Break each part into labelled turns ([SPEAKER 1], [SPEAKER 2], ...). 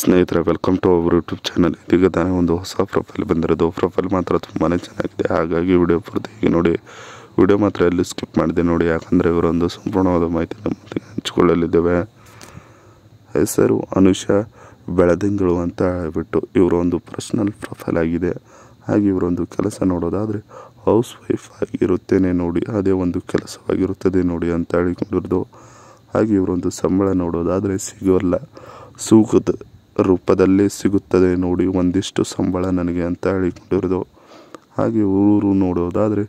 [SPEAKER 1] ಸ್ನೇಹಿತರೆ, welcome to our YouTube channel. ಇದೀಗ ತಾನೇ ಒಂದು ಹೊಸ ಪ್ರೊಫೈಲ್ ಬಂದಿರೋದು. ಪ್ರೊಫೈಲ್ ಮಾತ್ರ ತುಂಬಾ ಚೆನ್ನಾಗಿದೆ, ಹಾಗಾಗಿ ವಿಡಿಯೋ ಪೂರ್ತಿ ನೋಡಿ. ವಿಡಿಯೋ ಮಾತ್ರ ಎಲ್ಲಿ ಸ್ಕಿಪ್ ಮಾಡಿದೆ ನೋಡಿ, ಯಾಕಂದರೆ ಇವರೊಂದು ಸಂಪೂರ್ಣವಾದ ಮಾಹಿತಿ ನಮ್ಮೊಂದಿಗೆ ಹಂಚಿಕೊಳ್ಳಲಿದ್ದೇವೆ. ಹೆಸರು ಅನುಷಾ ಬೆಳದಿಂಗಳು ಅಂತ ಹೇಳ್ಬಿಟ್ಟು ಇವರ ಒಂದು ಪರ್ಸನಲ್ ಪ್ರೊಫೈಲ್ ಆಗಿದೆ. ಹಾಗೆ ಇವರೊಂದು ಕೆಲಸ ನೋಡೋದಾದರೆ ಹೌಸ್ ವೈಫ್ ಆಗಿರುತ್ತೇನೆ ನೋಡಿ, ಅದೇ ಒಂದು ಕೆಲಸವಾಗಿರುತ್ತದೆ ನೋಡಿ ಅಂತ ಹೇಳಿಕೊಂಡಿರೋದು. ಹಾಗೆ ಇವರೊಂದು ಸಂಬಳ ನೋಡೋದಾದರೆ ಸಿಗೋಲ್ಲ, ಸೂಗದ ರೂಪದಲ್ಲೇ ಸಿಗುತ್ತದೆ ನೋಡಿ ಒಂದಿಷ್ಟು ಸಂಬಳ ನನಗೆ ಅಂತ ಹೇಳಿಕೊಂಡಿರೋದು. ಹಾಗೆ ಊರು ನೋಡೋದಾದರೆ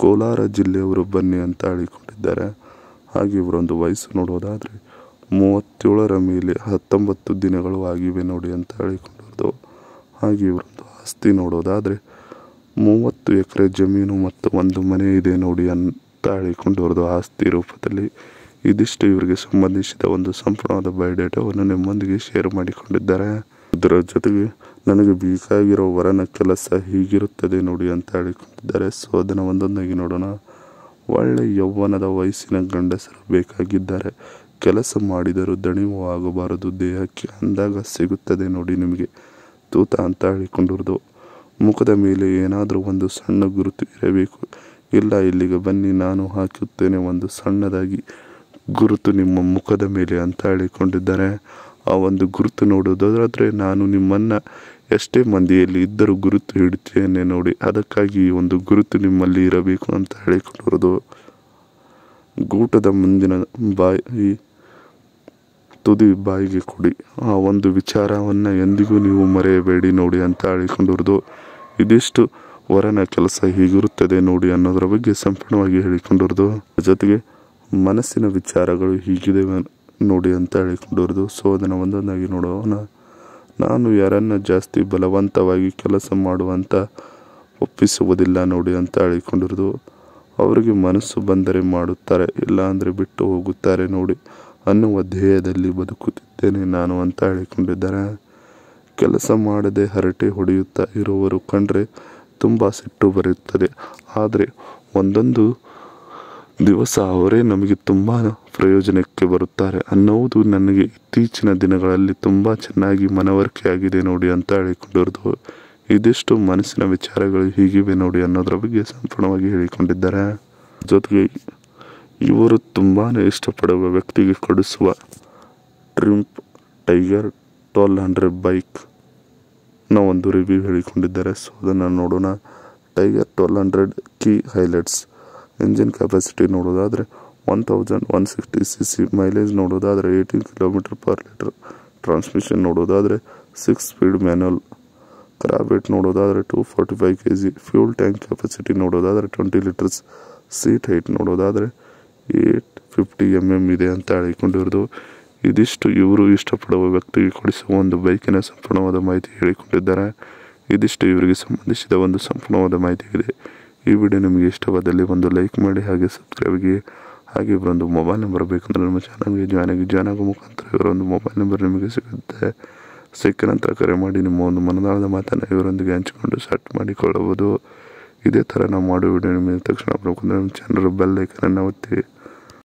[SPEAKER 1] ಕೋಲಾರ ಜಿಲ್ಲೆಯವರು ಬನ್ನಿ ಅಂತ ಹೇಳಿಕೊಂಡಿದ್ದಾರೆ. ಹಾಗೆ ಇವರೊಂದು ವಯಸ್ಸು ನೋಡೋದಾದರೆ 37ರ ಮೇಲೆ 19 ದಿನಗಳು ಆಗಿವೆ ನೋಡಿ ಅಂತ ಹೇಳಿಕೊಂಡಿರೋದು. ಹಾಗೆ ಇವರೊಂದು ಆಸ್ತಿ ನೋಡೋದಾದರೆ 30 ಎಕರೆ ಜಮೀನು ಮತ್ತು ಒಂದು ಮನೆ ಇದೆ ನೋಡಿ ಅಂತ ಹೇಳಿಕೊಂಡಿರೋದು ಆಸ್ತಿ ರೂಪದಲ್ಲಿ. ಇದಿಷ್ಟು ಇವರಿಗೆ ಸಂಬಂಧಿಸಿದ ಒಂದು ಸಂಪೂರ್ಣವಾದ ಬಯೋಡೇಟಾವನ್ನು ನಿಮ್ಮೊಂದಿಗೆ ಶೇರ್ ಮಾಡಿಕೊಂಡಿದ್ದಾರೆ. ಇದರ ಜೊತೆಗೆ ನನಗೆ ಬೇಕಾಗಿರೋ ವರನ ಕೆಲಸ ಹೀಗಿರುತ್ತದೆ ನೋಡಿ ಅಂತ ಹೇಳಿಕೊಂಡಿದ್ದಾರೆ. ಸೊ ಅದನ್ನು ಒಂದೊಂದಾಗಿ ನೋಡೋಣ. ಒಳ್ಳೆ ಯೌವನದ ವಯಸ್ಸಿನ ಗಂಡಸರು ಬೇಕಾಗಿದ್ದಾರೆ. ಕೆಲಸ ಮಾಡಿದರೂ ದಣಿವು ಆಗಬಾರದು, ದೇಹಕ್ಕೆ ಅಂದಾಗ ಸಿಗುತ್ತದೆ ನೋಡಿ ನಿಮಗೆ ತೂತ ಅಂತ ಹೇಳಿಕೊಂಡಿರೋದು. ಮುಖದ ಮೇಲೆ ಏನಾದರೂ ಒಂದು ಸಣ್ಣ ಗುರುತು ಇರಬೇಕು. ಇಲ್ಲ, ಇಲ್ಲಿಗೆ ಬನ್ನಿ, ನಾನು ಹಾಕುತ್ತೇನೆ ಒಂದು ಸಣ್ಣದಾಗಿ ಗುರುತು ನಿಮ್ಮ ಮುಖದ ಮೇಲೆ ಅಂತ ಹೇಳಿಕೊಂಡಿದ್ದಾರೆ. ಆ ಒಂದು ಗುರುತು ನೋಡೋದಾದರೆ ನಾನು ನಿಮ್ಮನ್ನು ಎಷ್ಟೇ ಮಂದಿಯಲ್ಲಿ ಇದ್ದರೂ ಗುರುತು ಹಿಡಿತೇನೆ ನೋಡಿ, ಅದಕ್ಕಾಗಿ ಈ ಒಂದು ಗುರುತು ನಿಮ್ಮಲ್ಲಿ ಇರಬೇಕು ಅಂತ ಹೇಳಿಕೊಂಡಿರೋದು. ಗೂಟದ ಮುಂದಿನ ಬಾಯಿ ತುದಿ ಬಾಯಿಗೆ ಕೊಡಿ, ಆ ಒಂದು ವಿಚಾರವನ್ನು ಎಂದಿಗೂ ನೀವು ಮರೆಯಬೇಡಿ ನೋಡಿ ಅಂತ ಹೇಳಿಕೊಂಡಿರೋದು. ಇದಿಷ್ಟು ವರನ ಕೆಲಸ ಹೀಗಿರುತ್ತದೆ ನೋಡಿ ಅನ್ನೋದರ ಬಗ್ಗೆ ಸಂಪೂರ್ಣವಾಗಿ ಹೇಳಿಕೊಂಡಿರೋದು. ಜೊತೆಗೆ ಮನಸ್ಸಿನ ವಿಚಾರಗಳು ಹೀಗಿದೆ ನೋಡಿ ಅಂತ ಹೇಳಿಕೊಂಡಿರೋದು. ಸೊ ಅದನ್ನು ಒಂದೊಂದಾಗಿ ನೋಡೋಣ. ನಾನು ಯಾರನ್ನ ಜಾಸ್ತಿ ಬಲವಂತವಾಗಿ ಕೆಲಸ ಮಾಡುವಂತ ಒಪ್ಪಿಸುವುದಿಲ್ಲ ನೋಡಿ ಅಂತ ಹೇಳಿಕೊಂಡಿರೋದು. ಅವರಿಗೆ ಮನಸ್ಸು ಬಂದರೆ ಮಾಡುತ್ತಾರೆ, ಇಲ್ಲ ಅಂದರೆ ಬಿಟ್ಟು ಹೋಗುತ್ತಾರೆ ನೋಡಿ ಅನ್ನುವ ಧ್ಯೇಯದಲ್ಲಿ ಬದುಕುತ್ತಿದ್ದೇನೆ ನಾನು ಅಂತ ಹೇಳಿಕೊಂಡಿದ್ದಾರೆ. ಕೆಲಸ ಮಾಡದೆ ಹರಟೆ ಹೊಡೆಯುತ್ತಾ ಇರುವವರು ಕಂಡ್ರೆ ತುಂಬ ಸಿಟ್ಟು ಬರುತ್ತದೆ. ಆದರೆ ಒಂದೊಂದು ದಿವಸ ಅವರೇ ನಮಗೆ ತುಂಬ ಪ್ರಯೋಜನಕ್ಕೆ ಬರುತ್ತಾರೆ ಅನ್ನುವುದು ನನಗೆ ಇತ್ತೀಚಿನ ದಿನಗಳಲ್ಲಿ ತುಂಬ ಚೆನ್ನಾಗಿ ಮನವರಿಕೆ ಆಗಿದೆ ನೋಡಿ ಅಂತ ಹೇಳಿಕೊಂಡಿರೋದು. ಇದಿಷ್ಟು ಮನಸ್ಸಿನ ವಿಚಾರಗಳು ಹೀಗಿವೆ ನೋಡಿ ಅನ್ನೋದರ ಬಗ್ಗೆ ಸಂಪೂರ್ಣವಾಗಿ ಹೇಳಿಕೊಂಡಿದ್ದಾರೆ. ಜೊತೆಗೆ ಇವರು ತುಂಬಾ ಇಷ್ಟಪಡುವ ವ್ಯಕ್ತಿಗೆ ಕೊಡಿಸುವ ಟ್ರಿಂಪ್ ಟೈಗರ್ 1200 ಬೈಕ್ ನ ಒಂದು ರಿವ್ಯೂ ಹೇಳಿಕೊಂಡಿದ್ದಾರೆ. ಸೊ ಅದನ್ನು ನೋಡೋಣ. Tiger 1200 key highlights. Engine capacity ನೋಡೋದಾದರೆ 1160cc, ಮೈಲೇಜ್ ನೋಡೋದಾದರೆ 18 km/ಲೀಟರ್, ಟ್ರಾನ್ಸ್ಮಿಷನ್ ನೋಡೋದಾದರೆ 6 ಸ್ಪೀಡ್ ಮ್ಯಾನ್ಯುವಲ್, ಕ್ರಾಬ್ ವೇಟ್ ನೋಡೋದಾದರೆ 245 kg, ಫ್ಯೂಲ್ ಟ್ಯಾಂಕ್ ಕೆಪಾಸಿಟಿ ನೋಡೋದಾದರೆ 20 ಲೀಟರ್ಸ್, ಸೀಟ್ ಹೈಟ್ ನೋಡೋದಾದರೆ 850 mm ಇದೆ ಅಂತ ಹೇಳಿಕೊಂಡಿರೋದು. ಇದಿಷ್ಟು ಇವರು ಇಷ್ಟಪಡುವ ವ್ಯಕ್ತಿಗೆ ಕೊಡಿಸುವ ಒಂದು ಬೈಕಿನ ಸಂಪೂರ್ಣವಾದ ಮಾಹಿತಿ ಹೇಳಿಕೊಂಡಿದ್ದಾರೆ. ಇದಿಷ್ಟು ಇವರಿಗೆ ಸಂಬಂಧಿಸಿದ ಒಂದು ಸಂಪೂರ್ಣವಾದ ಮಾಹಿತಿ ಇದೆ. ಈ ವಿಡಿಯೋ ನಿಮಗೆ ಇಷ್ಟವಾದಲ್ಲಿ ಒಂದು ಲೈಕ್ ಮಾಡಿ, ಹಾಗೆ ಸಬ್ಸ್ಕ್ರೈಬ್ ಆಗಿ. ಹಾಗೆ ಇವರೊಂದು ಮೊಬೈಲ್ ನಂಬರ್ ಬೇಕಂದ್ರೆ ನಮ್ಮ ಚಾನಲ್ಗೆ ಜಾಯ್ನ್ ಆಗೋ ಮುಖಾಂತರ ಇವರೊಂದು ಮೊಬೈಲ್ ನಂಬರ್ ನಿಮಗೆ ಸಿಗುತ್ತೆ. ಸಿಕ್ಕ ನಂತರ ಕರೆ ಮಾಡಿ ನಿಮ್ಮ ಒಂದು ಮನದಾಳದ ಮಾತನ್ನು ಇವರೊಂದಿಗೆ ಹಂಚಿಕೊಂಡು ಸೆಟ್ ಮಾಡಿಕೊಳ್ಳಬಹುದು. ಇದೇ ಥರ ನಾವು ಮಾಡೋ ವಿಡಿಯೋ ನಿಮಗೆ ತಕ್ಷಣ ಬರಬೇಕಂದ್ರೆ ನಮ್ಮ ಚಾನಲ್ ಬೆಲ್ ಐಕನನ್ನು ಒತ್ತಿ.